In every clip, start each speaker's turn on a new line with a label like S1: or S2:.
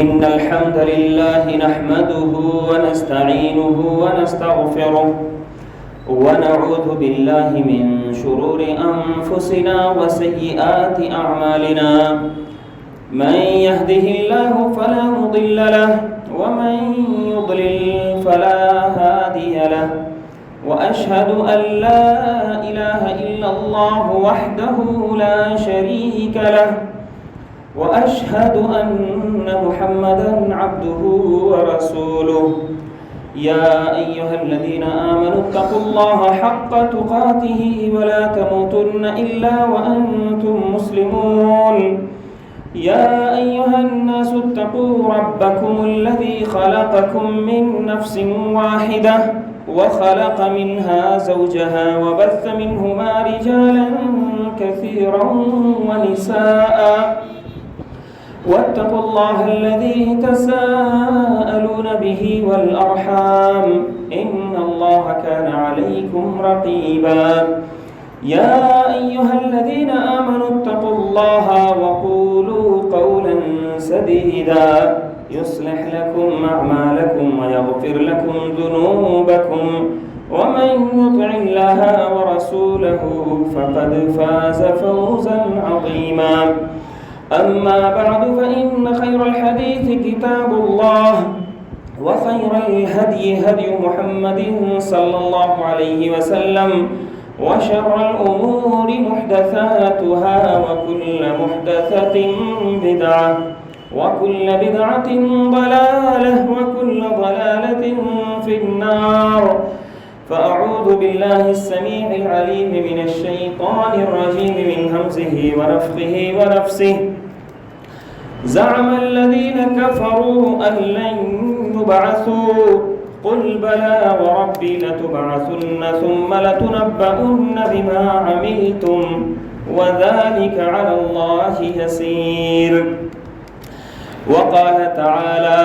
S1: إن الحمد لله نحمده ونستعينه ونستغفره ونعوذ بالله من شرور أنفسنا وسيئات أعمالنا من يهده الله فلا مضل له ومن يضلل فلا هادي له وأشهد أن لا إله إلا الله وحده لا شريك له وأشهد أن محمدًا عبده ورسوله يا أيها الذين آمنوا اتقوا الله حق تقاته ولا تموتن إلا وأنتم مسلمون يا أيها الناس اتقوا ربكم الذي خلقكم من نفس واحدة وخلق منها زوجها وبث منهما رجالا كثيرا ونساء واتقوا الله الذي تساءلون به والأرحام إن الله كان عليكم رقيبا يا أيها الذين آمنوا اتقوا الله وقولوا قولا سديدا يصلح لكم أعمالكم ويغفر لكم ذنوبكم ومن يطع الله ورسوله فقد فاز فوزا عظيما أما بعد فإن خير الحديث كتاب الله وخير الهدي هدي محمد صلى الله عليه وسلم وشر الأمور محدثاتها وكل محدثة بدعة وكل بدعة ضلالة وكل ضلالة في النار فأعوذ بالله السميع العليم من الشيطان الرجيم من همزه ونفخه ونفسه زعم الذين كفروا أن لن يبعثوا قل بلى وربي لتبعثن ثم لتنبؤن بما عملتم وذلك على الله يسير وقال تعالى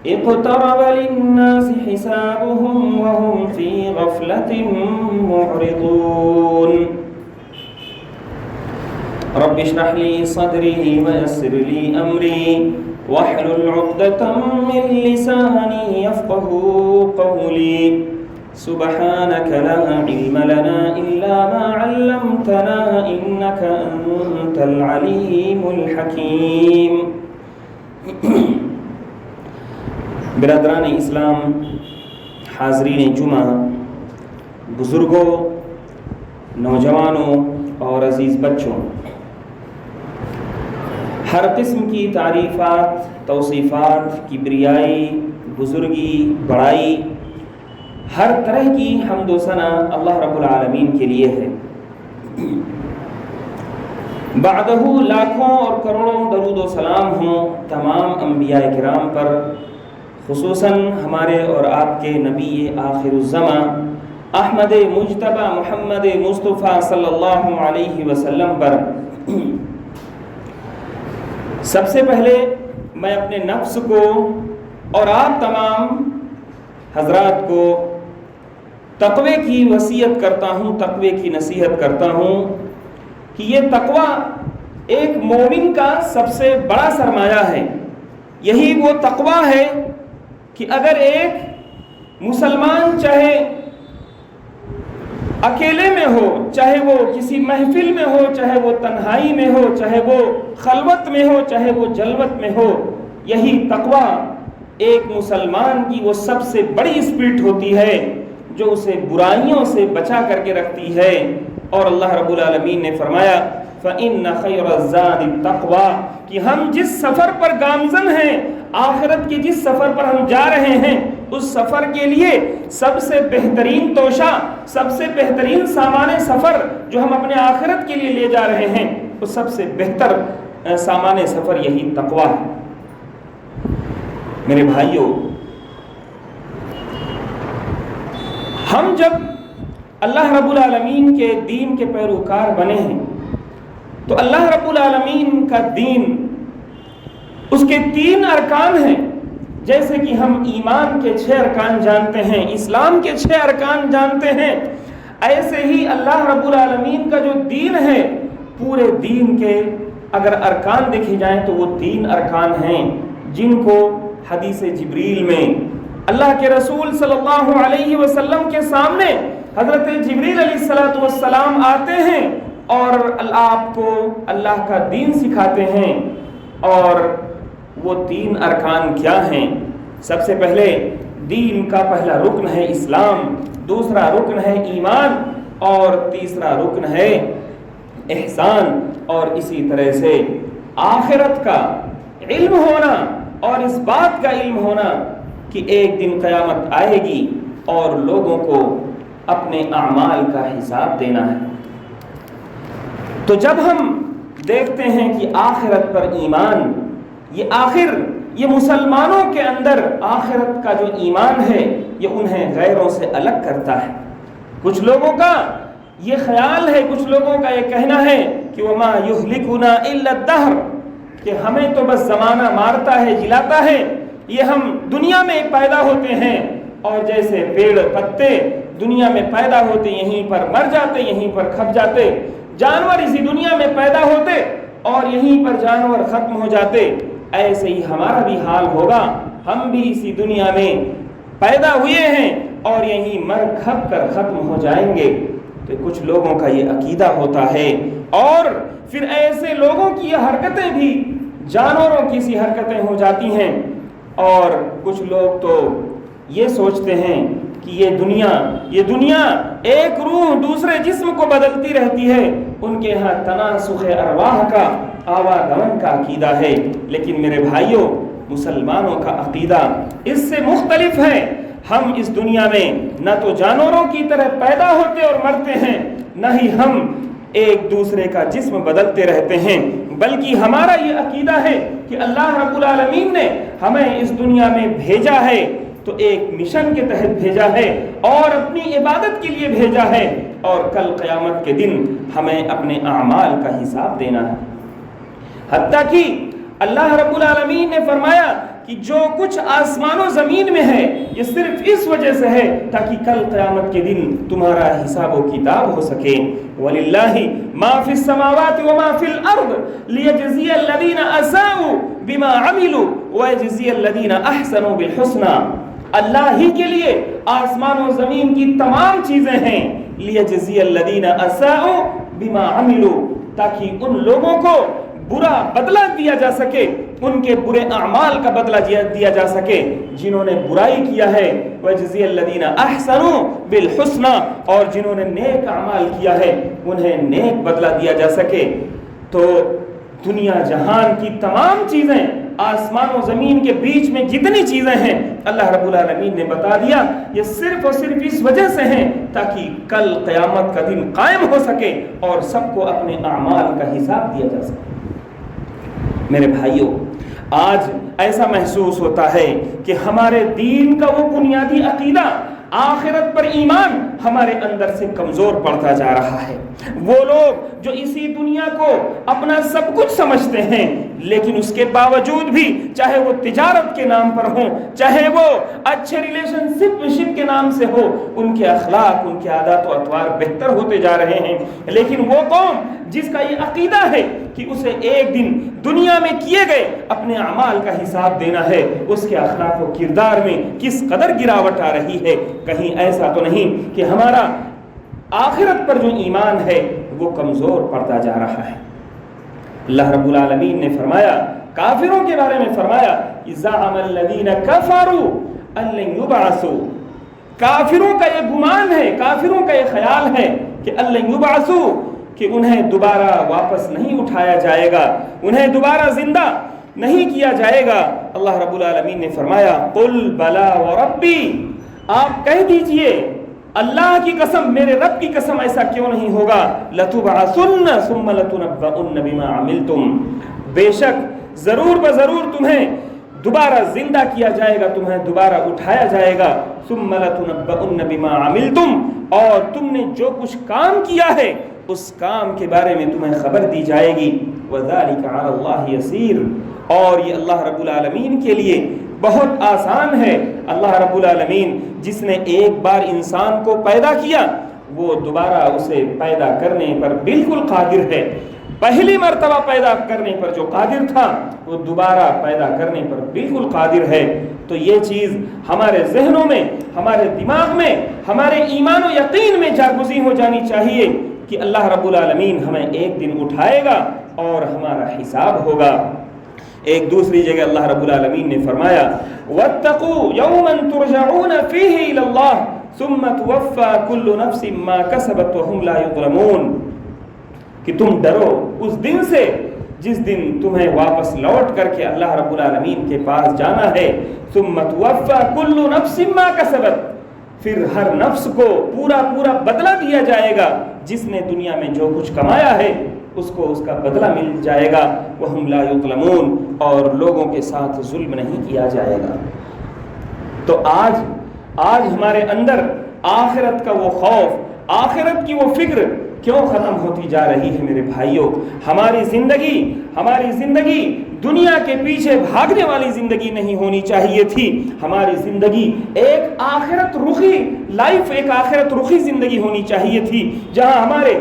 S1: اقترب للناس حسابهم وهم في غفلة معرضون رب اشرح لي صدري ويسر لي أمري واحلل عقدة من لساني يفقهوا قولي سبحانك لا علم لنا إلا ما علمتنا إنك أنت العليم الحكيم برادران اسلام، حاضرین جمعہ، بزرگوں، نوجوانوں اور عزیز بچوں، ہر قسم کی تعریفات، توصیفات، کبریائی، بزرگی، بڑائی، ہر طرح کی حمد و ثنا اللہ رب العالمین کے لیے ہے۔ بعدہ لاکھوں اور کروڑوں درود و سلام ہوں تمام انبیاء کرام پر، خصوصاً ہمارے اور آپ کے نبی آخر الزمان احمد مجتبی محمد مصطفیٰ صلی اللہ علیہ وسلم پر۔ سب سے پہلے میں اپنے نفس کو اور آپ تمام حضرات کو تقوی کی وصیت کرتا ہوں، تقوی کی نصیحت کرتا ہوں کہ یہ تقوی ایک مومن کا سب سے بڑا سرمایہ ہے۔ یہی وہ تقوی ہے کہ اگر ایک مسلمان چاہے اکیلے میں ہو، چاہے وہ کسی محفل میں ہو، چاہے وہ تنہائی میں ہو، چاہے وہ خلوت میں ہو، چاہے وہ جلوت میں ہو، یہی تقوی ایک مسلمان کی وہ سب سے بڑی اسپرٹ ہوتی ہے جو اسے برائیوں سے بچا کر کے رکھتی ہے۔ اور اللہ رب العالمین نے فرمایا فَإِنَّ خَيْرَ الزَّادِ التَّقْوَىٰ کہ ہم جس سفر پر گامزن ہیں، آخرت کی جس سفر پر ہم جا رہے ہیں، اس سفر کے لیے سب سے بہترین توشہ، سب سے بہترین سامان سفر جو ہم اپنے آخرت کے لیے لے جا رہے ہیں، وہ سب سے بہتر سامان سفر یہی تقویٰ ہے۔ میرے بھائیوں، ہم جب اللہ رب العالمین کے دین کے پیروکار بنے ہیں تو اللہ رب العالمین کا دین، اس کے 3 ارکان ہیں۔ جیسے کہ ہم ایمان کے 6 ارکان جانتے ہیں، اسلام کے 6 ارکان جانتے ہیں، ایسے ہی اللہ رب العالمین کا جو دین ہے، پورے دین کے اگر ارکان دیکھے جائیں تو وہ 3 ارکان ہیں۔ جن کو حدیث جبریل میں اللہ کے رسول صلی اللہ علیہ وسلم کے سامنے حضرت جبریل علیہ السلام آتے ہیں اور آپ کو اللہ کا دین سکھاتے ہیں. اور وہ 3 ارکان کیا ہیں؟ سب سے پہلے دین کا پہلا رکن ہے اسلام، دوسرا رکن ہے ایمان، اور تیسرا رکن ہے احسان. اور اسی طرح سے آخرت کا علم ہونا اور اس بات کا علم ہونا کہ ایک دن قیامت آئے گی اور لوگوں کو اپنے اعمال کا حساب دینا ہے. تو جب ہم دیکھتے ہیں کہ آخرت پر ایمان، یہ مسلمانوں کے اندر آخرت کا جو ایمان ہے یہ انہیں غیروں سے الگ کرتا ہے. کچھ لوگوں کا یہ خیال ہے، کچھ لوگوں کا یہ کہنا ہے کہ وما یہلکنا الا الدہر، کہ ہمیں تو بس زمانہ مارتا ہے، جلاتا ہے، یہ ہم دنیا میں پیدا ہوتے ہیں اور جیسے پیڑ پتے دنیا میں پیدا ہوتے یہیں پر مر جاتے، یہیں پر کھپ جاتے، جانور اسی دنیا میں پیدا ہوتے اور یہیں پر جانور ختم ہو جاتے، ایسے ہی ہمارا بھی حال ہوگا، ہم بھی اسی دنیا میں پیدا ہوئے ہیں اور یہیں مر کھپ کر ختم ہو جائیں گے. تو کچھ لوگوں کا یہ عقیدہ ہوتا ہے، اور پھر ایسے لوگوں کی یہ حرکتیں بھی جانوروں کی سی حرکتیں ہو جاتی ہیں. اور کچھ لوگ تو یہ سوچتے ہیں کہ یہ دنیا ایک روح دوسرے جسم کو بدلتی رہتی ہے. ان کے ہاں تناسخ ارواح کا، آواگمن کا عقیدہ ہے. لیکن میرے بھائیوں، مسلمانوں کا عقیدہ اس سے مختلف ہے. ہم اس دنیا میں نہ تو جانوروں کی طرح پیدا ہوتے اور مرتے ہیں، نہ ہی ہم ایک دوسرے کا جسم بدلتے رہتے ہیں، بلکہ ہمارا یہ عقیدہ ہے کہ اللہ رب العالمین نے ہمیں اس دنیا میں بھیجا ہے تو ایک مشن کے تحت بھیجا ہے اور اپنی عبادت کے لیے بھیجا ہے، اور کل قیامت کے دن ہمیں اپنے اعمال کا حساب دینا ہے. حتیٰ کہ اللہ رب العالمین نے فرمایا کہ جو کچھ آسمان و زمین میں ہے یہ صرف اس وجہ سے ہے تاکہ کل قیامت کے دن تمہارا حساب و کتاب ہو سکے. وَلِلَّهِ مَا فِي السَّمَاوَاتِ وَمَا فِي الْأَرْضِ لِيَجْزِيَ الَّذِينَ أَسَاءُوا بِمَا عَمِلُوا وَيَجْزِيَ الَّذِينَ أَحْسَنُوا بِالْحُسْنَى. اللہ ہی کے لیے آسمان و زمین کی تمام چیزیں ہیں. لِيَجْزِيَ الَّذِينَ أَسَاءُوا بِمَا عَمِلُوا، تاکہ ان لوگوں کو برا بدلہ دیا جا سکے، ان کے برے اعمال کا بدلہ دیا جا سکے جنہوں نے برائی کیا ہے. وَيَجْزِيَ الَّذِينَ أَحْسَنُوا بِالْحُسْنَى، اور جنہوں نے نیک اعمال کیا ہے انہیں نیک بدلہ دیا جا سکے. تو دنیا جہان کی تمام چیزیں، آسمان و زمین کے بیچ میں جتنی چیزیں ہیں، اللہ رب العالمین نے بتا دیا یہ صرف اور صرف اس وجہ سے ہیں تاکہ کل قیامت کا دن قائم ہو سکے اور سب کو اپنے اعمال کا حساب دیا جا سکے. میرے بھائیوں، آج ایسا محسوس ہوتا ہے کہ ہمارے دین کا وہ بنیادی عقیدہ، آخرت پر ایمان ہمارے اندر سے کمزور پڑتا جا رہا ہے. وہ لوگ جو اسی دنیا کو اپنا سب کچھ سمجھتے ہیں، لیکن اس کے باوجود بھی چاہے وہ تجارت کے نام پر ہوں، چاہے وہ اچھے ریلیشن شپ کے نام سے ہو، ان کے اخلاق، ان کے عادات و اطوار بہتر ہوتے جا رہے ہیں. لیکن وہ قوم جس کا یہ عقیدہ ہے کہ اسے ایک دن دنیا میں کیے گئے اپنے اعمال کا حساب دینا ہے، اس کے اخلاق و کردار میں کس قدر گراوٹ آ رہی ہے. کہیں ایسا تو نہیں کہ ہمارا آخرت پر جو ایمان ہے وہ کمزور پڑتا جا رہا ہے. اللہ رب العالمین نے فرمایا، کافروں کے بارے میں فرمایا، زعم الذین کفروا ان لن یبعثوا. کافروں کا یہ گمان ہے، کافروں کا یہ خیال ہے کہ ان لن یبعثوا، کہ انہیں دوبارہ واپس نہیں اٹھایا جائے گا، انہیں دوبارہ زندہ نہیں کیا جائے گا. اللہ رب العالمین نے فرمایا، قل بلا وربی، آپ کہہ دیجئے اللہ کی قسم، میرے رب کی قسم، ایسا کیوں نہیں ہوگا. لتبعثن ثم لتنبؤن بما عملتم، بے شک ضرور بضرور تمہیں دوبارہ زندہ کیا جائے گا، تمہیں دوبارہ اٹھایا جائے گا. ثم لتنبؤن بما عملتم، اور تم نے جو کچھ کام کیا ہے اس کام کے بارے میں تمہیں خبر دی جائے گی. وذلک علی اللہ یسیر، اور یہ اللہ رب العالمین کے لیے بہت آسان ہے. اللہ رب العالمین جس نے ایک بار انسان کو پیدا کیا وہ دوبارہ اسے پیدا کرنے پر بالکل قادر ہے. پہلی مرتبہ پیدا کرنے پر جو قادر تھا وہ دوبارہ پیدا کرنے پر بالکل قادر ہے۔ تو یہ چیز ہمارے ذہنوں میں، ہمارے دماغ میں، ہمارے ایمان و یقین میں جاگزی ہو جانی چاہیے کہ اللہ رب العالمین ہمیں ایک دن اٹھائے گا اور ہمارا حساب ہوگا۔ ایک دوسری جگہ اللہ رب العالمین نے فرمایا وَاتَّقُوا يَوْمًا تُرْجَعُونَ فِيهِ إِلَى اللَّهِ ثُمَّ تُوَفَّى كُلُّ نَفْسٍ مَا كَسَبَتْ وَهُمْ لَا يُظْلَمُونَ کہ تم ڈرو اس دن سے جس دن تمہیں واپس لوٹ کر کے اللہ رب العالمین کے پاس جانا ہے۔ ثُمَّ تُوَفَّى كُلُّ نَفْسٍ مَا كَسَبَتْ پھر ہر نفس کو پورا بدلہ دیا جائے گا، جس نے دنیا میں جو کچھ کمایا ہے اس کو اس کا بدلہ مل جائے گا۔ وَهُمْ لَا يُظْلَمُونَ اور لوگوں کے ساتھ ظلم نہیں کیا جائے گا۔ تو آج ہمارے اندر آخرت کا وہ خوف، آخرت کی وہ فکر کیوں ختم ہوتی جا رہی ہے میرے بھائیوں؟ ہماری زندگی دنیا کے پیچھے بھاگنے والی زندگی نہیں ہونی چاہیے تھی۔ ہماری زندگی ایک آخرت رخی لائف، ایک آخرت رخی زندگی ہونی چاہیے تھی، جہاں ہمارے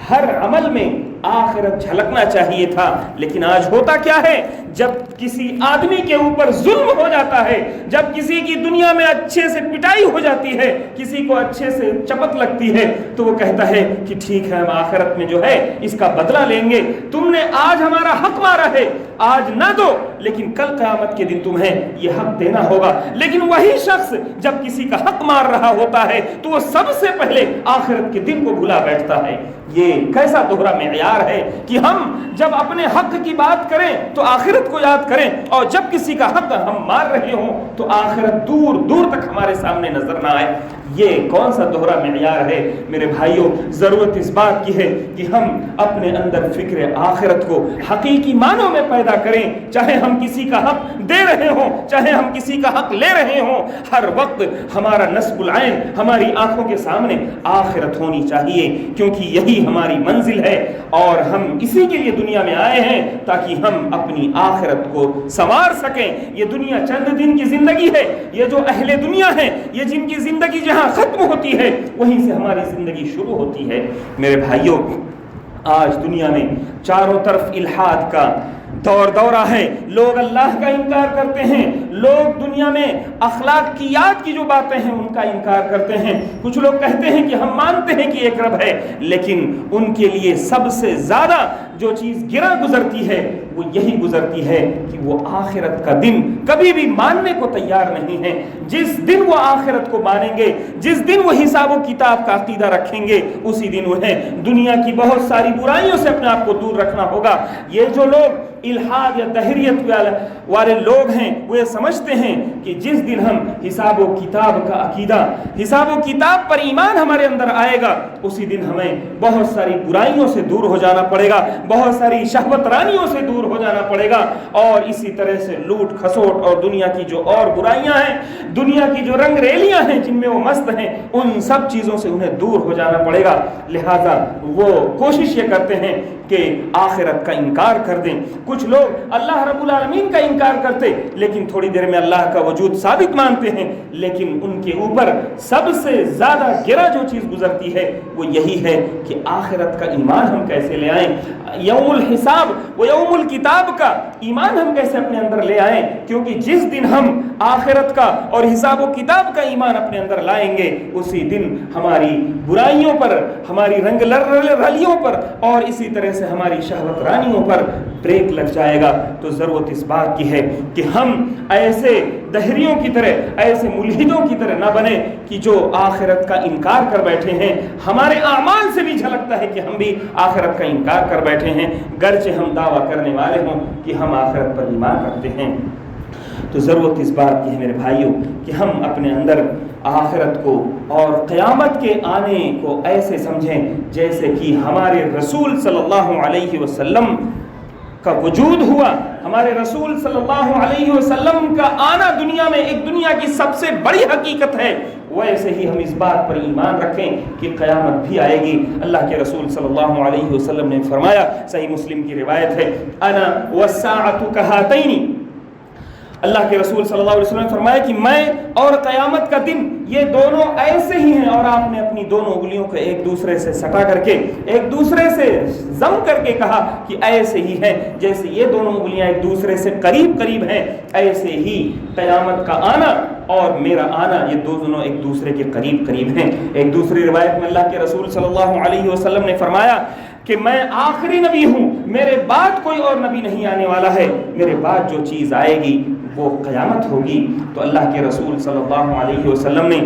S1: ہر عمل میں آخرت جھلکنا چاہیے تھا۔ لیکن آج ہوتا کیا ہے؟ جب کسی آدمی کے اوپر ظلم ہو جاتا ہے، جب کسی کی دنیا میں اچھے سے پٹائی ہو جاتی ہے، کسی کو اچھے سے چپت لگتی ہے، تو وہ کہتا ہے کہ ٹھیک ہے، ہم آخرت میں جو ہے اس کا بدلہ لیں گے، تم نے آج ہمارا حق مارا ہے، آج نہ دو لیکن کل قیامت کے دن تمہیں یہ حق دینا ہوگا۔ لیکن وہی شخص جب کسی کا حق مار رہا ہوتا ہے تو وہ سب سے پہلے آخرت کے دن کو بھلا بیٹھتا ہے۔ یہ کیسا دوہرا معیار ہے کہ ہم جب اپنے حق کی بات کریں تو آخرت کو یاد کریں، اور جب کسی کا حق ہم مار رہے ہوں تو آخرت دور دور تک ہمارے سامنے نظر نہ آئے۔ یہ کون سا دوہرا معیار ہے میرے بھائیوں؟ ضرورت اس بات کی ہے کہ ہم اپنے اندر فکر آخرت کو حقیقی معنوں میں پیدا کریں۔ چاہے ہم کسی کا حق دے رہے ہوں، چاہے ہم کسی کا حق لے رہے ہوں، ہر وقت ہمارا نصب العین، ہماری آنکھوں کے سامنے آخرت ہونی چاہیے، کیونکہ یہی ہماری منزل ہے اور ہم اسی کے لیے دنیا میں آئے ہیں تاکہ ہم اپنی آخرت کو سنوار سکیں۔ یہ دنیا چند دن کی زندگی ہے، یہ جو اہل دنیا ہیں، یہ جن کی زندگی جہاں ختم ہوتی ہے وہیں سے ہماری زندگی شروع ہوتی ہے۔ میرے بھائیوں، آج دنیا میں چاروں طرف الحاد کا دورہ ہے، لوگ اللہ کا انکار کرتے ہیں، لوگ دنیا میں اخلاقیات کی جو باتیں ہیں ان کا انکار کرتے ہیں۔ کچھ لوگ کہتے ہیں کہ ہم مانتے ہیں کہ ایک رب ہے، لیکن ان کے لیے سب سے زیادہ جو چیز گرا گزرتی ہے وہ یہی گزرتی ہے کہ وہ آخرت کا دن کبھی بھی ماننے کو تیار نہیں ہے۔ جس دن وہ آخرت کو مانیں گے، جس دن وہ حساب و کتاب کا عقیدہ رکھیں گے، اسی دن انہیں دنیا کی بہت ساری برائیوں سے اپنے آپ کو دور رکھنا ہوگا۔ یہ جو لوگ الحاد یا دہریت والے لوگ ہیں وہ یہ سمجھتے ہیں کہ جس دن ہم حساب و کتاب کا عقیدہ، حساب و کتاب پر ایمان ہمارے اندر آئے گا، اسی دن ہمیں بہت ساری برائیوں سے دور ہو جانا پڑے گا، بہت ساری شہوت رانیوں سے دور ہو جانا پڑے گا، اور اسی طرح سے لوٹ کھسوٹ اور دنیا کی جو اور برائیاں ہیں، دنیا کی جو رنگ ریلیاں ہیں جن میں وہ مست ہیں، ان سب چیزوں سے انہیں دور ہو جانا پڑے گا۔ لہذا وہ کوشش یہ کرتے ہیں کہ آخرت کا انکار کر دیں۔ کچھ لوگ اللہ رب العالمین کا انکار کرتے لیکن تھوڑی دیر میں اللہ کا وجود ثابت مانتے ہیں، لیکن ان کے اوپر سب سے زیادہ گرا جو چیز گزرتی ہے وہ یہی ہے کہ آخرت کا ایمان ہم کیسے لے آئیں، یوم الحساب و یوم الکتاب کا ایمان ہم کیسے اپنے اندر لے آئیں، کیونکہ جس دن ہم آخرت کا اور حساب و کتاب کا ایمان اپنے اندر لائیں گے اسی دن ہماری برائیوں پر، ہماری رنگ رلیوں پر اور اسی طرح سے ہماری شہوت رانیوں پر بریک لگ جائے گا۔ تو ضرورت اس بات کی ہے کہ ہم ایسے دہریوں کی طرح، ایسے ملحدوں کی طرح نہ بنیں کہ جو آخرت کا انکار کر بیٹھے ہیں۔ ہمارے اعمال سے بھی جھلکتا ہے کہ ہم بھی آخرت کا انکار کر بیٹھے ہیں، گرچہ ہم دعویٰ کرنے والے ہوں کہ ہم آخرت پر ایمان رکھتے ہیں۔ تو ضرورت اس بات کی ہے میرے بھائیوں کہ ہم اپنے اندر آخرت کو اور قیامت کے آنے کو ایسے سمجھیں جیسے کہ ہمارے رسول صلی اللہ علیہ وسلم کا وجود ہوا، ہمارے رسول صلی اللہ علیہ وسلم کا آنا دنیا میں ایک دنیا کی سب سے بڑی حقیقت ہے۔ ویسے ہی ہم اس بات پر ایمان رکھیں کہ قیامت بھی آئے گی۔ اللہ کے رسول صلی اللہ علیہ وسلم نے فرمایا، صحیح مسلم کی روایت ہے، انا والساعۃ کہاتین، اللہ کے رسول صلی اللہ علیہ وسلم نے فرمایا کہ میں اور قیامت کا دن یہ دونوں ایسے ہی ہیں، اور آپ نے اپنی دونوں انگلیوں کو ایک دوسرے سے سٹا کر کے ایک دوسرے سے ضم کر کے کہا کہ ایسے ہی ہے جیسے یہ دونوں انگلیاں ایک دوسرے سے قریب قریب ہیں، ایسے ہی قیامت کا آنا اور میرا آنا یہ دونوں ایک دوسرے کے قریب قریب ہیں۔ ایک دوسری روایت میں اللہ کے رسول صلی اللہ علیہ وسلم نے فرمایا کہ میں آخری نبی ہوں، میرے بعد کوئی اور نبی نہیں آنے والا ہے، میرے بعد جو چیز آئے گی وہ قیامت ہوگی۔ تو اللہ کے رسول صلی اللہ علیہ وسلم نے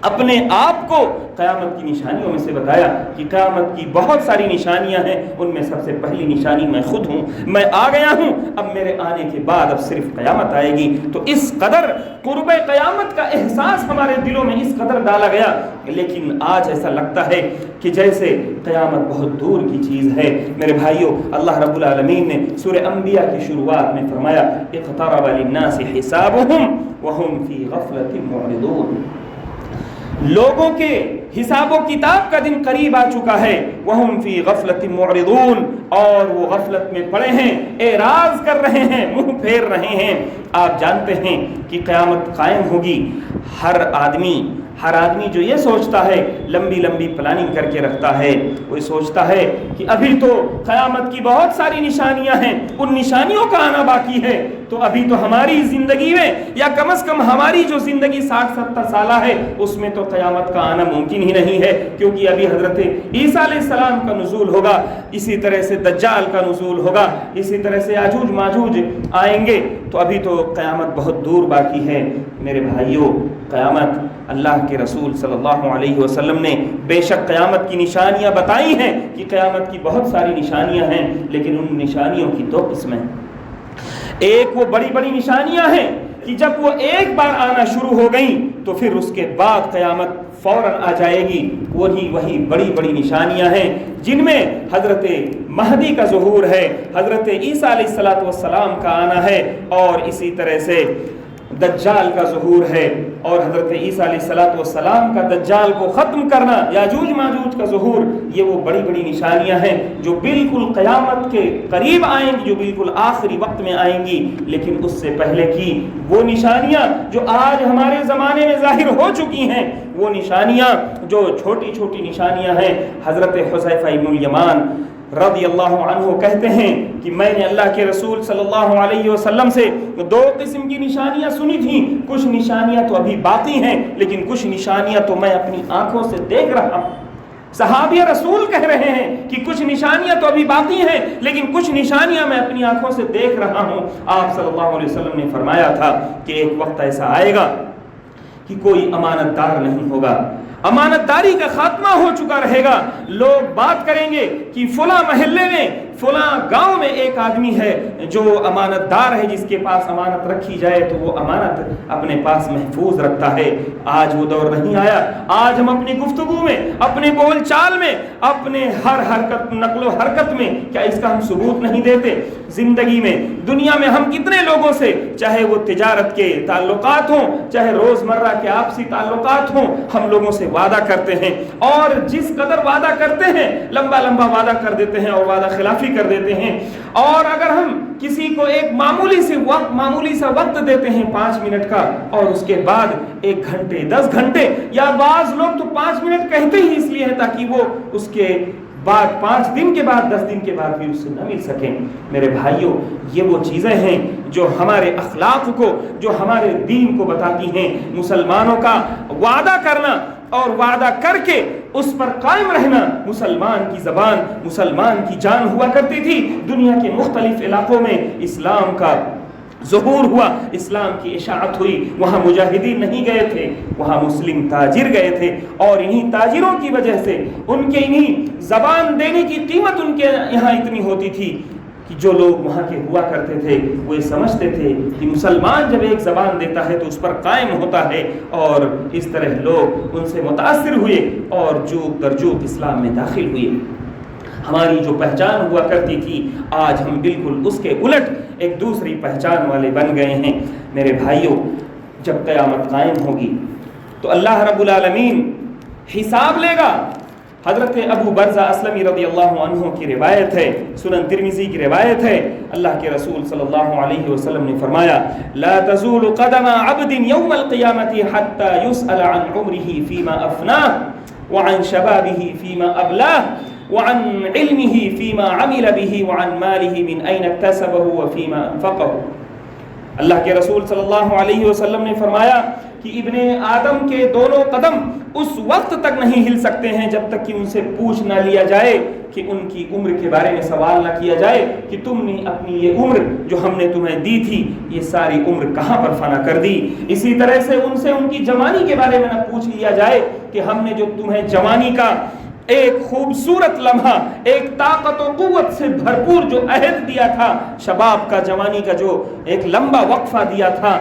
S1: اپنے آپ کو قیامت کی نشانیوں میں سے بتایا کہ قیامت کی بہت ساری نشانیاں ہیں، ان میں سب سے پہلی نشانی میں خود ہوں، میں آ گیا ہوں، اب میرے آنے کے بعد اب صرف قیامت آئے گی۔ تو اس قدر قرب قیامت کا احساس ہمارے دلوں میں اس قدر ڈالا گیا، لیکن آج ایسا لگتا ہے کہ جیسے قیامت بہت دور کی چیز ہے۔ میرے بھائیوں، اللہ رب العالمین نے سورہ انبیاء کی شروعات میں فرمایا اقترب للناس حسابهم وهم فی غفلۃ معرضون، لوگوں کے حساب و کتاب کا دن قریب آ چکا ہے، وہم فی غفلۃ معرضون، اور وہ غفلت میں پڑے ہیں، اعراض کر رہے ہیں، منہ پھیر رہے ہیں۔ آپ جانتے ہیں کہ قیامت قائم ہوگی، ہر آدمی جو یہ سوچتا ہے، لمبی لمبی پلاننگ کر کے رکھتا ہے، وہ سوچتا ہے کہ ابھی تو قیامت کی بہت ساری نشانیاں ہیں، ان نشانیوں کا آنا باقی ہے، تو ابھی تو ہماری زندگی میں یا کم از کم ہماری جو زندگی 60-70 سالہ ہے اس میں تو قیامت کا آنا ممکن ہی نہیں ہے، کیونکہ ابھی حضرت عیسیٰ علیہ السلام کا نزول ہوگا، اسی طرح سے دجال کا نزول ہوگا، اسی طرح سے یاجوج ماجوج آئیں گے، تو ابھی تو قیامت بہت دور باقی ہے۔ میرے بھائیوں، قیامت اللہ کے رسول صلی اللہ علیہ وسلم نے بے شک قیامت کی نشانیاں بتائی ہیں کہ قیامت کی بہت ساری نشانیاں ہیں، لیکن ان نشانیوں کی دو قسمیں ہیں۔ ایک وہ بڑی بڑی نشانیاں ہیں کہ جب وہ ایک بار آنا شروع ہو گئیں تو پھر اس کے بعد قیامت فوراً آ جائے گی، وہی بڑی بڑی نشانیاں ہیں جن میں حضرت مہدی کا ظہور ہے، حضرت عیسیٰ علیہ السلام کا آنا ہے، اور اسی طرح سے دجال کا ظہور ہے، اور حضرت عیسیٰ علیہ السلام کا دجال کو ختم کرنا، یاجوج ماجوج کا ظہور، یہ وہ بڑی بڑی نشانیاں ہیں جو بالکل قیامت کے قریب آئیں گی، جو بالکل آخری وقت میں آئیں گی۔ لیکن اس سے پہلے کی وہ نشانیاں جو آج ہمارے زمانے میں ظاہر ہو چکی ہیں، وہ نشانیاں جو چھوٹی چھوٹی نشانیاں ہیں، حضرت حذیفہ ابن الیمان رضی اللہ عنہ کہتے ہیں کہ میں نے اللہ کے رسول صلی اللہ علیہ وسلم سے دو قسم کی نشانیاں سنی تھیں، کچھ نشانیاں تو ابھی باقی ہیں لیکن کچھ نشانیاں تو میں اپنی آنکھوں سے دیکھ رہا ہوں۔ صحابی رسول کہہ رہے ہیں کہ کچھ نشانیاں تو ابھی باقی ہیں لیکن کچھ نشانیاں میں اپنی آنکھوں سے دیکھ رہا ہوں۔ آپ صلی اللہ علیہ وسلم نے فرمایا تھا کہ ایک وقت ایسا آئے گا کہ کوئی امانت دار نہیں ہوگا، امانت داری کا خاتمہ ہو چکا رہے گا، لوگ بات کریں گے کہ فلاں محلے میں فلاں گاؤں میں ایک آدمی ہے جو امانت دار ہے، جس کے پاس امانت رکھی جائے تو وہ امانت اپنے پاس محفوظ رکھتا ہے۔ آج وہ دور نہیں آیا، آج ہم اپنی گفتگو میں، اپنے بول چال میں، اپنے ہر حرکت نقل و حرکت میں کیا اس کا ہم ثبوت نہیں دیتے؟ زندگی میں، دنیا میں ہم کتنے لوگوں سے، چاہے وہ تجارت کے تعلقات ہوں، چاہے روزمرہ کے آپسی تعلقات ہوں، ہم لوگوں سے وعدہ کرتے ہیں، اور جس قدر وعدہ کرتے ہیں لمبا لمبا وعدہ کر دیتے ہیں اور وعدہ خلافی کر دیتے ہیں، اور اگر ہم کسی کو ایک معمولی سا وقت دیتے ہیں 5 منٹ کا، اور اس کے بعد 1 گھنٹے 10 گھنٹے، یا بعض لوگ تو 5 منٹ کہتے ہی اس لیے ہیں تاکہ وہ اس کے بعد 5 دن کے بعد 10 دن کے بعد بھی اس سے نہ مل سکیں۔ میرے بھائیوں، یہ وہ چیزیں ہیں جو ہمارے اخلاق کو، جو ہمارے دین کو بتاتی ہیں۔ مسلمانوں کا وعدہ کرنا اور وعدہ کر کے اس پر قائم رہنا مسلمان کی زبان، مسلمان کی جان ہوا کرتی تھی۔ دنیا کے مختلف علاقوں میں اسلام کا ظہور ہوا، اسلام کی اشاعت ہوئی، وہاں مجاہدین نہیں گئے تھے، وہاں مسلم تاجر گئے تھے، اور انہی تاجروں کی وجہ سے، ان کے انہی زبان دینے کی قیمت ان کے یہاں اتنی ہوتی تھی کہ جو لوگ وہاں کے ہوا کرتے تھے وہ یہ سمجھتے تھے کہ مسلمان جب ایک زبان دیتا ہے تو اس پر قائم ہوتا ہے، اور اس طرح لوگ ان سے متاثر ہوئے اور جوک در جوک اسلام میں داخل ہوئے۔ ہماری جو پہچان ہوا کرتی تھی آج ہم بالکل اس کے الٹ ایک دوسری پہچان والے بن گئے ہیں۔ میرے بھائیوں، جب قیامت قائم ہوگی تو اللہ رب العالمین حساب لے گا حضرت ابو برزہ اسلمی رضی اللہ عنہ کی روایت ہے، سنن ترمذی کی روایت ہے، اللہ کے رسول صلی اللہ علیہ وسلم نے فرمایا لا تزول قدم عبد یوم القیامت حتی یسأل عن عمره فیما افناه وعن شبابه فیما ابلاه وعن علمه فیما عمل به وعن ماله من این اکتسبه وفیما انفقه۔ اللہ کے رسول صلی اللہ علیہ وسلم نے فرمایا کہ ابن آدم کے دونوں قدم اس وقت تک نہیں ہل سکتے ہیں جب تک کہ ان سے پوچھ نہ لیا جائے، کہ ان کی عمر کے بارے میں سوال نہ کیا جائے کہ تم نے اپنی یہ عمر جو ہم نے تمہیں دی تھی یہ ساری عمر کہاں پر فنا کر دی۔ اسی طرح سے ان کی جوانی کے بارے میں نہ پوچھ لیا جائے کہ ہم نے جو تمہیں جوانی کا ایک خوبصورت لمحہ، ایک طاقت و قوت سے بھرپور جو عہد دیا تھا، شباب کا، جوانی کا جو ایک لمبا وقفہ دیا تھا،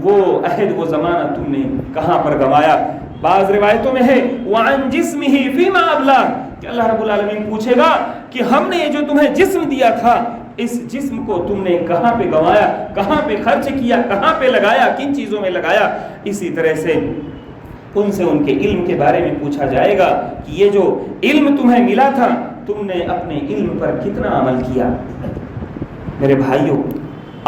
S1: وہ عہد، وہ زمانہ تم نے کہاں پر گنوایا۔ بعض روایتوں میں ہے وعن جسمہ فیما ابلا، کہ اللہ رب العالمین پوچھے گا کہ ہم نے یہ جو تمہیں جسم دیا تھا اس جسم کو تم نے کہاں پہ گنوایا، کہاں پہ خرچ کیا، کہاں پہ لگایا، کن چیزوں میں لگایا۔ اسی طرح سے ان سے ان کے علم کے بارے میں پوچھا جائے گا کہ یہ جو علم تمہیں ملا تھا تم نے اپنے علم پر کتنا عمل کیا۔ میرے بھائیوں،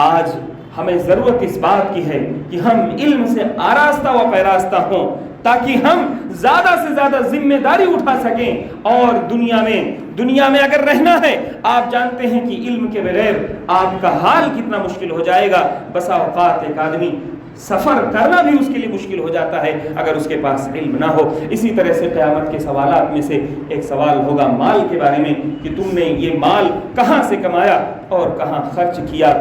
S1: آج ہمیں ضرورت اس بات کی ہے کہ ہم علم سے آراستہ و پیراستہ ہوں تاکہ ہم زیادہ سے زیادہ ذمہ داری اٹھا سکیں، اور دنیا میں اگر رہنا ہے، آپ جانتے ہیں کہ علم کے بغیر آپ کا حال کتنا مشکل ہو جائے گا۔ بسا اوقات ایک آدمی سفر کرنا بھی اس کے لیے مشکل ہو جاتا ہے اگر اس کے پاس علم نہ ہو۔ اسی طرح سے قیامت کے سوالات میں سے ایک سوال ہوگا مال کے بارے میں کہ تم نے یہ مال کہاں سے کمایا اور کہاں خرچ کیا۔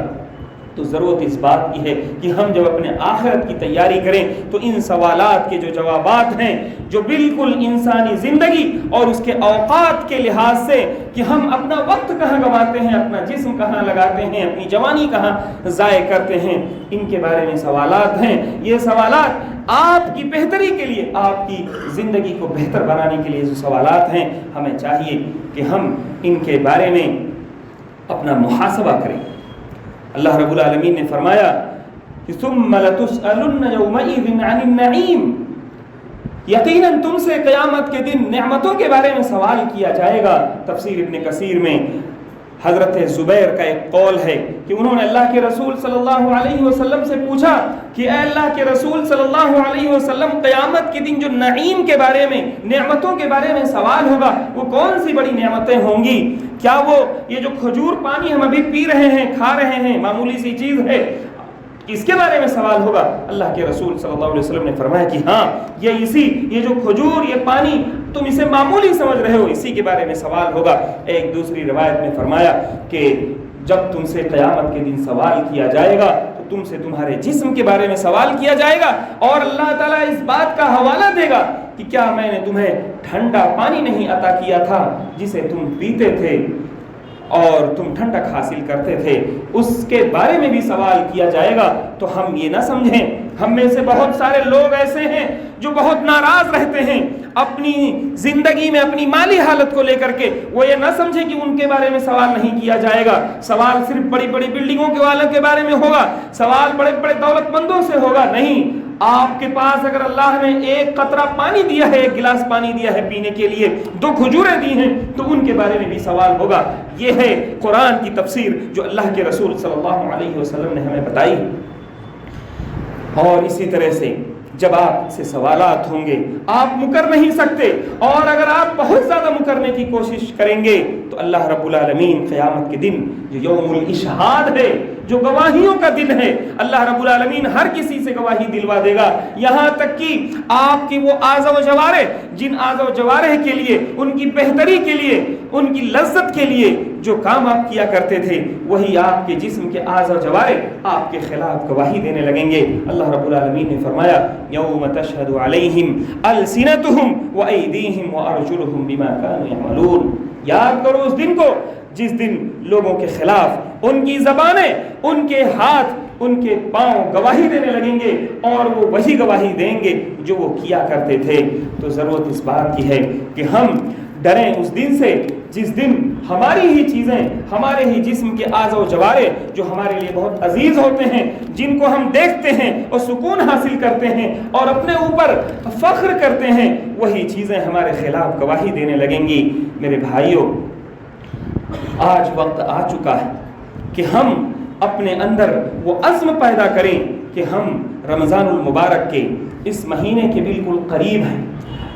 S1: تو ضرورت اس بات کی ہے کہ ہم جب اپنے آخرت کی تیاری کریں تو ان سوالات کے جو جوابات ہیں، جو بالکل انسانی زندگی اور اس کے اوقات کے لحاظ سے کہ ہم اپنا وقت کہاں گنواتے ہیں، اپنا جسم کہاں لگاتے ہیں، اپنی جوانی کہاں ضائع کرتے ہیں، ان کے بارے میں سوالات ہیں۔ یہ سوالات آپ کی بہتری کے لیے، آپ کی زندگی کو بہتر بنانے کے لیے جو سوالات ہیں، ہمیں چاہیے کہ ہم ان کے بارے میں اپنا محاسبہ کریں۔ اللہ رب العالمین نے فرمایا کہ ثم لتسألن یومئذ عن النعیم، یقیناً تم سے قیامت کے دن نعمتوں کے بارے میں سوال کیا جائے گا۔ تفسیر ابن کثیر میں حضرت زبیر کا ایک قول ہے کہ انہوں نے اللہ کے رسول صلی اللہ علیہ وسلم سے پوچھا کہ اے اللہ کے رسول صلی اللہ علیہ وسلم، قیامت کے دن جو نعیم کے بارے میں، نعمتوں کے بارے میں سوال ہوگا وہ کون سی بڑی نعمتیں ہوں گی؟ کیا وہ یہ جو کھجور پانی ہم ابھی پی رہے ہیں، کھا رہے ہیں، معمولی سی چیز ہے، اس کے بارے میں سوال ہوگا؟ اللہ کے رسول صلی اللہ علیہ وسلم نے فرمایا کہ ہاں، یہ جو کھجور، یہ پانی تم اسے معمولی سمجھ رہے ہو، اسی کے بارے میں سوال ہوگا۔ ایک دوسری روایت میں فرمایا کہ جب تم سے قیامت کے دن سوال کیا جائے گا تو تم سے تمہارے جسم کے بارے میں سوال کیا جائے گا، اور اللہ تعالیٰ اس بات کا حوالہ دے گا کہ کیا میں نے تمہیں ٹھنڈا پانی نہیں عطا کیا تھا جسے تم پیتے تھے اور تم ٹھنڈک حاصل کرتے تھے؟ اس کے بارے میں بھی سوال کیا جائے گا۔ تو ہم یہ نہ سمجھیں، ہم میں سے بہت سارے لوگ ایسے ہیں جو بہت ناراض رہتے ہیں اپنی زندگی میں اپنی مالی حالت کو لے کر کے، وہ یہ نہ سمجھیں کہ ان کے بارے میں سوال نہیں کیا جائے گا۔ سوال صرف بڑی بڑی بلڈنگوں کے والوں کے بارے میں ہوگا، سوال بڑے بڑے دولت مندوں سے ہوگا، نہیں۔ آپ کے پاس اگر اللہ نے ایک قطرہ پانی دیا ہے، ایک گلاس پانی دیا ہے پینے کے لیے، 2 کھجوریں دی ہیں، تو ان کے بارے میں بھی سوال ہوگا۔ یہ ہے قرآن کی تفسیر جو اللہ کے رسول صلی اللہ علیہ وسلم نے ہمیں بتائی۔ اور اسی طرح سے جب آپ سے سوالات ہوں گے آپ مکر نہیں سکتے، اور اگر آپ بہت زیادہ مکرنے کی کوشش کریں گے تو اللہ رب العالمین قیامت کے دن جو یوم الاشہاد ہے، جو گواہیوں کا دن ہے، اللہ رب العالمین ہر کسی سے گواہی دلوا دے گا، یہاں تک کہ آپ کی وہ اعضاء و جوارح، جن اعضاء و جوارح کے لیے، ان کی بہتری کے لیے، ان کی لذت کے لیے جو کام آپ کیا کرتے تھے، وہی آپ کے جسم کے اعضاء و جوارح آپ کے خلاف گواہی دینے لگیں گے۔ اللہ رب العالمین نے فرمایا یوم تشہد علیہم السنتہم وایدیہم وارجلہم بما کانوا یعملون۔ یاد کرو اس دن کو جس دن لوگوں کے خلاف ان کی زبانیں، ان کے ہاتھ، ان کے پاؤں گواہی دینے لگیں گے، اور وہ وہی گواہی دیں گے جو وہ کیا کرتے تھے۔ تو ضرورت اس بات کی ہے کہ ہم ڈریں اس دن سے جس دن ہماری ہی چیزیں، ہمارے ہی جسم کے اعضاء و جوارے جو ہمارے لیے بہت عزیز ہوتے ہیں، جن کو ہم دیکھتے ہیں اور سکون حاصل کرتے ہیں اور اپنے اوپر فخر کرتے ہیں، وہی چیزیں ہمارے خلاف گواہی دینے لگیں گی۔ میرے بھائیوں، آج وقت آ چکا ہے کہ ہم اپنے اندر وہ عزم پیدا کریں کہ ہم رمضان المبارک کے اس مہینے کے بالکل قریب ہیں۔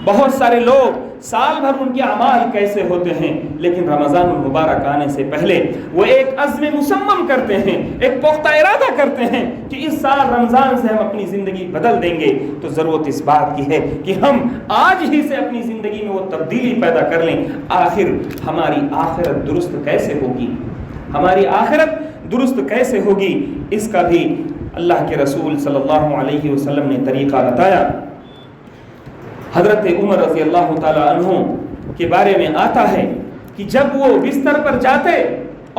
S1: بہت سارے لوگ سال بھر ان کے اعمال کیسے ہوتے ہیں، لیکن رمضان المبارک آنے سے پہلے وہ ایک عزم مصمم کرتے ہیں، ایک پختہ ارادہ کرتے ہیں کہ اس سال رمضان سے ہم اپنی زندگی بدل دیں گے۔ تو ضرورت اس بات کی ہے کہ ہم آج ہی سے اپنی زندگی میں وہ تبدیلی پیدا کر لیں۔ آخر ہماری آخرت درست کیسے ہوگی، ہماری آخرت درست کیسے ہوگی، اس کا بھی اللہ کے رسول صلی اللہ علیہ وسلم نے طریقہ بتایا۔ حضرت عمر رضی اللہ تعالی عنہ کے بارے میں آتا ہے کہ جب وہ بستر پر جاتے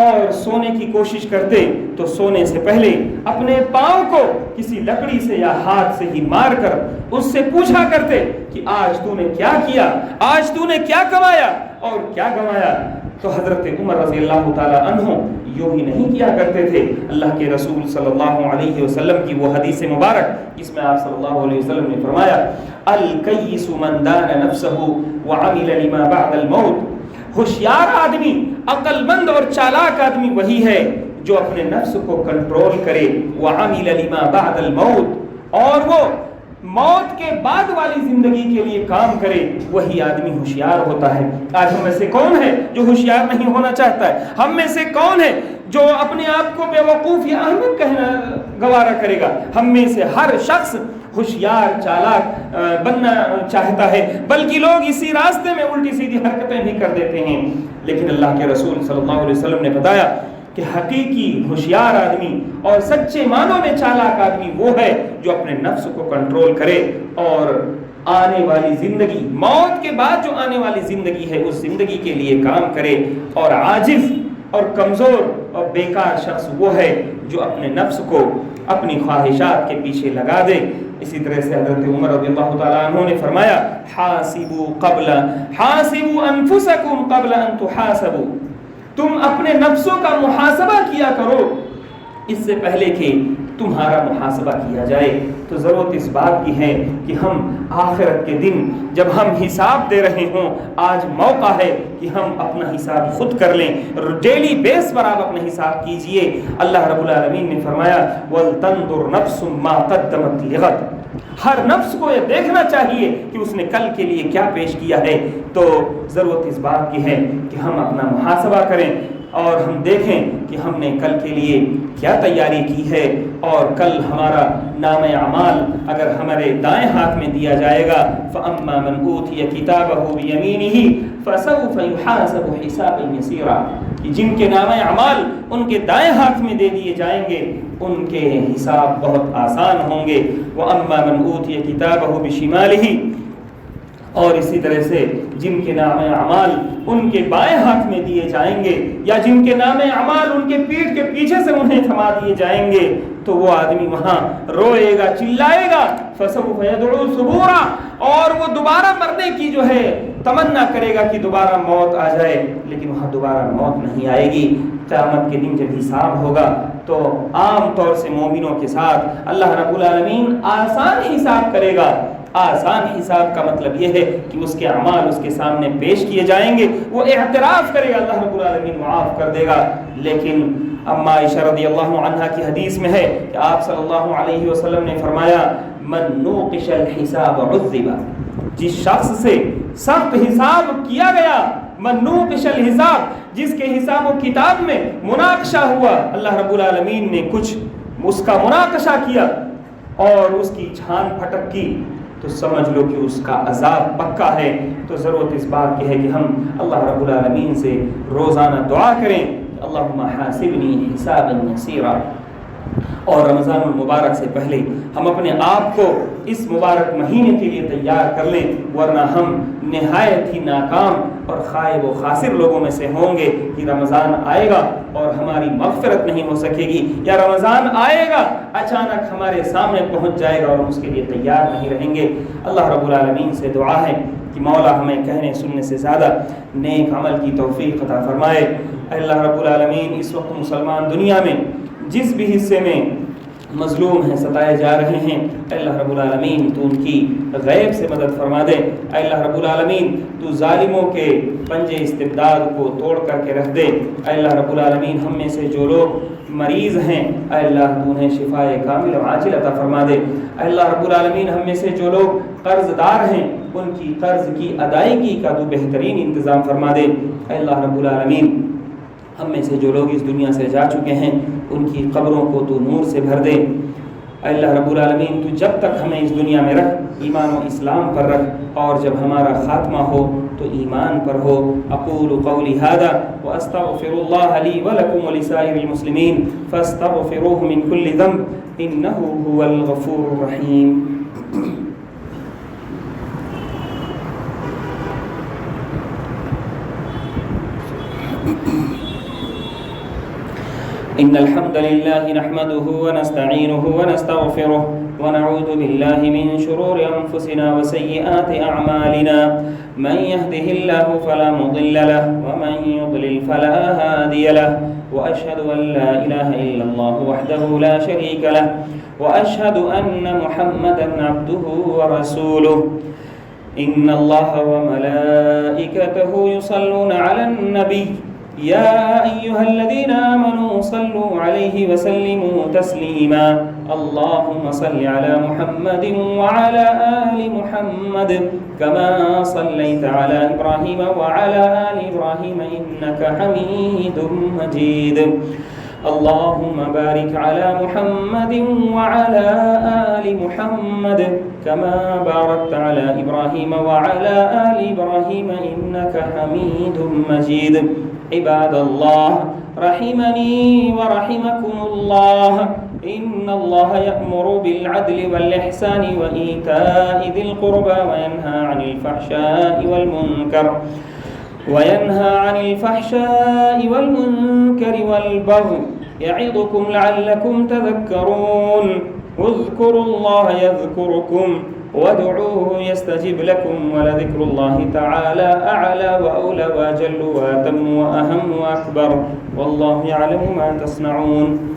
S1: اور سونے کی کوشش کرتے تو سونے سے پہلے اپنے پاؤں کو کسی لکڑی سے یا ہاتھ سے ہی مار کر اس سے پوچھا کرتے کہ آج تو نے کیا کیا، آج تو نے کیا کمایا اور کیا گنوایا۔ تو حضرت عمر رضی اللہ تعالی عنہ یوں ہی نہیں کیا کرتے تھے۔ اللہ کے رسول صلی اللہ علیہ وسلم کی وہ حدیث مبارک جس میں آپ صلی اللہ علیہ وسلم نے فرمایا، الکیس من دان نفسہ وعمل لما بعد الموت، ہوشیار آدمی، عقل مند اور چالاک آدمی وہی ہے جو اپنے نفس کو کنٹرول کرے، وعمل لما بعد الموت، اور وہ موت کے بعد والی زندگی کے لیے کام کرے، وہی آدمی ہوشیار ہوتا ہے۔ آج ہم میں سے کون ہے جو ہوشیار نہیں ہونا چاہتا ہے؟ ہم میں سے کون ہے جو اپنے آپ کو بے وقوف یا احمق کہنا گوارا کرے گا؟ ہم میں سے ہر شخص ہوشیار چالاک بننا چاہتا ہے، بلکہ لوگ اسی راستے میں الٹی سیدھی حرکتیں بھی کر دیتے ہیں۔ لیکن اللہ کے رسول صلی اللہ علیہ وسلم نے بتایا کہ حقیقی ہوشیار آدمی اور سچے معنوں میں چالاک آدمی وہ ہے جو اپنے نفس کو کنٹرول کرے اور آنے والی زندگی، موت کے بعد جو آنے والی زندگی ہے اس زندگی کے لیے کام کرے۔ اور عاجز اور کمزور اور بیکار شخص وہ ہے جو اپنے نفس کو اپنی خواہشات کے پیچھے لگا دے۔ اسی طرح سے حضرت عمر رضی اللہ تعالیٰ عنہ نے فرمایا، حاسبوا انفسکم قبل ان تحاسبوا، تم اپنے نفسوں کا محاسبہ کیا کرو اس سے پہلے کہ تمہارا محاسبہ کیا جائے۔ تو ضرورت اس بات کی ہے کہ ہم آخرت کے دن جب ہم حساب دے رہے ہوں، آج موقع ہے کہ ہم اپنا حساب خود کر لیں۔ ڈیلی بیس پر آپ اپنا حساب کیجئے۔ اللہ رب العالمین نے فرمایا، وَلْتَنْظُرْ نَفْسٌ مَا قَدَّمَتْ لِغَدٍ، ہر نفس کو یہ دیکھنا چاہیے کہ اس نے کل کے لیے کیا پیش کیا ہے۔ تو ضرورت اس بات کی ہے کہ ہم اپنا محاسبہ کریں اور ہم دیکھیں کہ ہم نے کل کے لیے کیا تیاری کی ہے، اور کل ہمارا نام اعمال اگر ہمارے دائیں ہاتھ میں دیا جائے گا، فَأَمَّا مَنْ أُوتِيَ كِتَابَهُ بِيَمِينِهِ فَسَوْفَ يُحَاسَبُ حِسَابًا يَسِيرًا، کہ جن کے نام اعمال ان کے دائیں ہاتھ میں دے دیے جائیں گے ان کے حساب بہت آسان ہوں گے۔ وَأَمَّا مَنْ أُوتِيَ كِتَابَهُ بِشِمَالِهِ، اور اسی طرح سے جن کے نام اعمال ان کے بائیں ہاتھ میں دیے جائیں گے، یا جن کے نام اعمال ان کے پیٹھ کے پیچھے سے انہیں تھما دیے جائیں گے، تو وہ آدمی وہاں روئے گا، چلائے گا، فَسَوْفَ يَدْعُو ثُبُورًا، اور وہ دوبارہ مرنے کی جو ہے تمنا کرے گا کہ دوبارہ موت آ جائے، لیکن وہاں دوبارہ موت نہیں آئے گی۔ قیامت کے دن جب حساب ہوگا تو عام طور سے مومنوں کے ساتھ اللہ رب العالمین آسان حساب کرے گا۔ آسان حساب کا مطلب یہ ہے کہ اس کے اعمال اس کے سامنے پیش کیے جائیں گے، وہ اعتراف کرے گا، اللہ رب العالمین معاف کر دے گا۔ لیکن اما عائشہ رضی اللہ عنہا کی حدیث میں ہے کہ آپ صلی اللہ علیہ وسلم نے فرمایا، من نوقش الحساب عذب، جس شخص سے سخت حساب کیا گیا، من نوقش الحساب، جس کے حساب و کتاب میں مناقشہ ہوا، اللہ رب العالمین نے کچھ اس کا مناقشہ کیا اور اس کی چھان پھٹک کی، تو سمجھ لو کہ اس کا عذاب پکا ہے۔ تو ضرورت اس بات کی ہے کہ ہم اللہ رب العالمین سے روزانہ دعا کریں، اللہم حاسبنی حسابا یسیرا۔ اور رمضان المبارک سے پہلے ہم اپنے آپ کو اس مبارک مہینے کے لیے تیار کر لیں، ورنہ ہم نہایت ہی ناکام اور خائب و خاسر لوگوں میں سے ہوں گے کہ رمضان آئے گا اور ہماری مغفرت نہیں ہو سکے گی، یا رمضان آئے گا اچانک ہمارے سامنے پہنچ جائے گا اور ہم اس کے لیے تیار نہیں رہیں گے۔ اللہ رب العالمین سے دعا ہے کہ مولا ہمیں کہنے سننے سے زیادہ نیک عمل کی توفیق عطا فرمائے۔ اے اللہ رب العالمین، اس وقت مسلمان دنیا میں جس بھی حصے میں مظلوم ہیں، ستائے جا رہے ہیں، اے اللہ رب العالمین تو ان کی غیب سے مدد فرما دے۔ اے اللہ رب العالمین تو ظالموں کے پنجے استبداد کو توڑ کر کے رکھ دے۔ اے اللہ رب العالمین ہم میں سے جو لوگ مریض ہیں، اے اللہ تو انہیں شفائے کامل و عاجل عطا فرما دے۔ اے اللہ رب العالمین ہم میں سے جو لوگ قرض دار ہیں، ان کی قرض کی ادائیگی کا تو بہترین انتظام فرما دے۔ اے اللہ رب العالمین ہم میں سے جو لوگ اس دنیا سے جا چکے ہیں، ان کی قبروں کو تو نور سے بھر دے۔ اے اللہ رب العالمین تو جب تک ہمیں اس دنیا میں رکھ، ایمان و اسلام پر رکھ، اور جب ہمارا خاتمہ ہو تو ایمان پر ہو۔ اقول قولی ھذا واستغفر اللہ لی ولکم ولسائر المسلمین فاستغفروہ من کل ذنب انہ ھو الغفور الرحیم۔ إن الحمد لله نحمده ونستعينه ونستغفره ونعوذ بالله من شرور أنفسنا وسيئات أعمالنا، من يهده الله فلا مضل له ومن يضلل فلا هادي له، وأشهد أن لا إله إلا الله وحده لا شريك له، وأشهد أن محمدا عبده ورسوله، إن الله وملائكته يصلون على النبي يا أيها الذين آمنوا صلوا عليه وسلموا تسليما، اللهم صل على محمد وعلى آل محمد كما صليت على إبراهيم وعلى آل إبراهيم إنك حميد مجيد، اللهم بارك على محمد وعلى آل محمد كما باركت على إبراهيم وعلى آل إبراهيم إنك حميد مجيد۔ عباد الله رحمني ورحمكم الله، إن الله يأمر بالعدل والإحسان وإيتاء ذي القربى وينهى عن الفحشاء والمنكر والبغي يعظكم لعلكم تذكرون، اذكروا الله يذكركم وادعوه يستجب لكم، ولذكر الله تعالى أعلى وأولى وأجل وأتم وأهم وأكبر، والله يعلم ما تصنعون۔